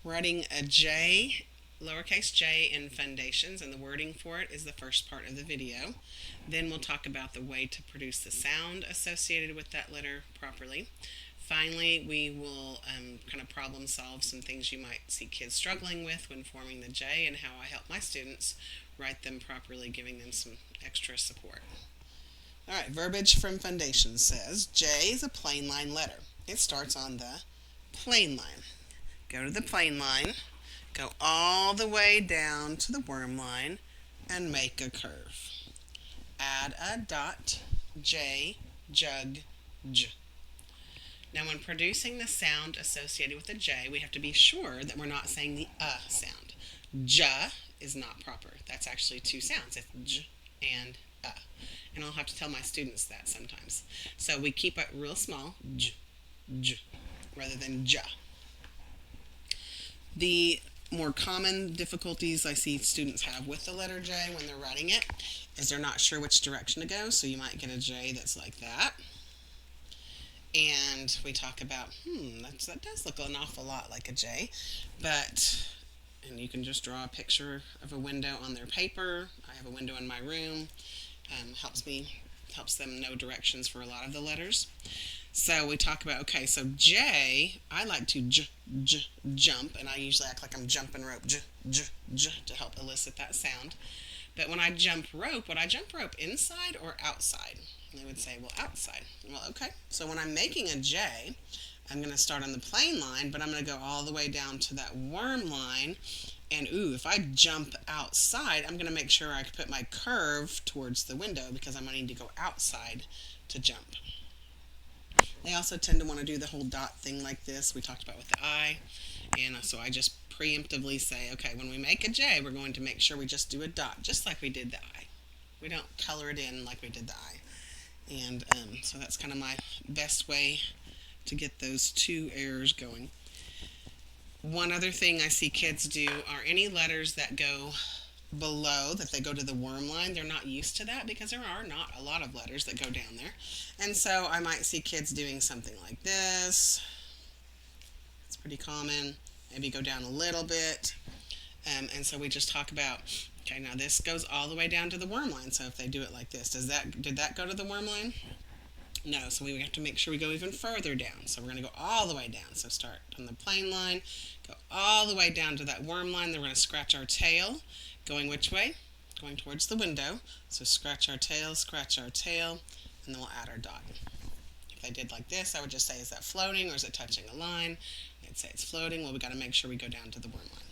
Writing a J, lowercase j in Fundations, and the wording for it is the first part of the video. Then we'll talk about the way to produce the sound associated with that letter properly. Finally, we will kind of problem solve some things you might see kids struggling with when forming the J and how I help my students write them properly, giving them some extra support. All right, verbiage from Fundations says J is a plain line letter. It starts on the plain line. Go to the plain line, go all the way down to the worm line, and make a curve. Add a dot, J, jug, J. Now, when producing the sound associated with the J, we have to be sure that we're not saying the sound. J is not proper. That's actually two sounds. It's J and and I'll have to tell my students that sometimes. So we keep it real small, J, J, rather than J. The more common difficulties I see students have with the letter J when they're writing it is they're not sure which direction to go, so you might get a J that's like that. And we talk about, that does look an awful lot like a J, and you can just draw a picture of a window on their paper. I have a window in my room. Helps them know directions for a lot of the letters. So we talk about, okay, so J, I like to jump, and I usually act like I'm jumping rope, to help elicit that sound. But when I jump rope, would I jump rope inside or outside? And they would say, well, outside. Well, okay. So when I'm making a J, I'm going to start on the plain line, but I'm going to go all the way down to that worm line. And if I jump outside, I'm going to make sure I put my curve towards the window because I'm going to need to go outside to jump. They also tend to want to do the whole dot thing like this we talked about with the I. And so I just preemptively say, okay, when we make a J, we're going to make sure we just do a dot, just like we did the I. We don't color it in like we did the I. And so that's kind of my best way to get those two errors going. One other thing I see kids do are any letters that go below, that they go to the worm line. They're not used to that because there are not a lot of letters that go down there. And so I might see kids doing something like this. It's pretty common. Maybe go down a little bit. And so we just talk about, okay, now this goes all the way down to the worm line. So if they do it like this, did that go to the worm line? No, so we have to make sure we go even further down. So we're going to go all the way down. So start on the plain line, go all the way down to that worm line. Then we're going to scratch our tail. Going which way? Going towards the window. So scratch our tail, and then we'll add our dot. If I did like this, I would just say, is that floating or is it touching a line? I'd say it's floating. Well, we got to make sure we go down to the worm line.